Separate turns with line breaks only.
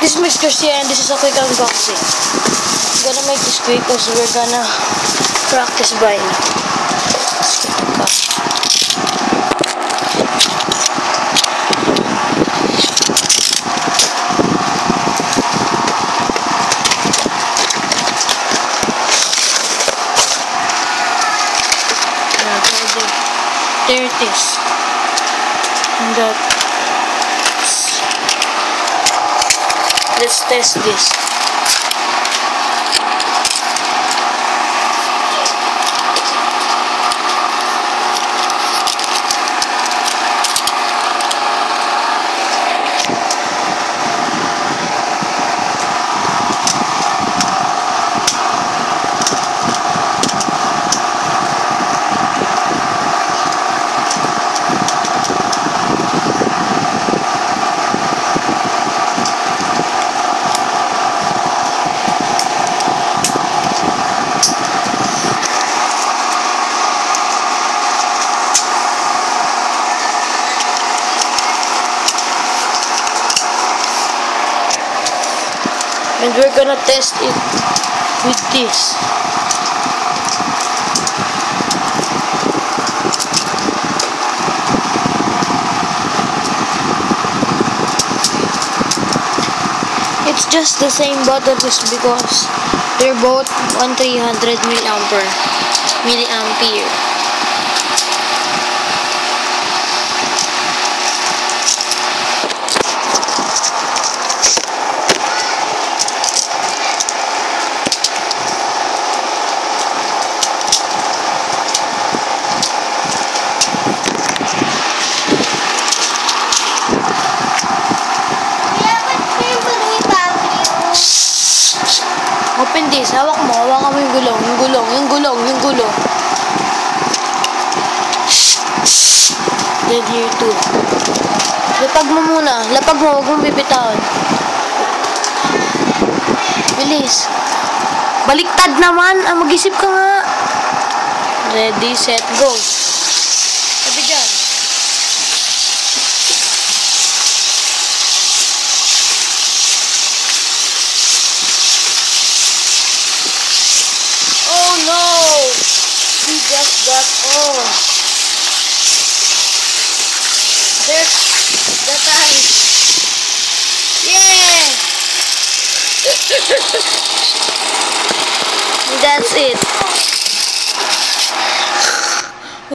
This is Mr. Sia and this is a quick unboxing. I'm gonna make this quick because we're gonna practice buying. Let's get the box. There it is. And let's test this. And we're gonna test it with this. It's just the same bottles because they're both 1300 milliampere. Open this. Hawak mo yung gulong. Then here too. Lapag mo muna. Lapag mo. Huwag mong bibitawan. Bilis. Baliktad naman. Mag-isip ka nga. Ready, set, go. Sabi dyan. Oh no! We just got off. There's the time. Yeah! That's it.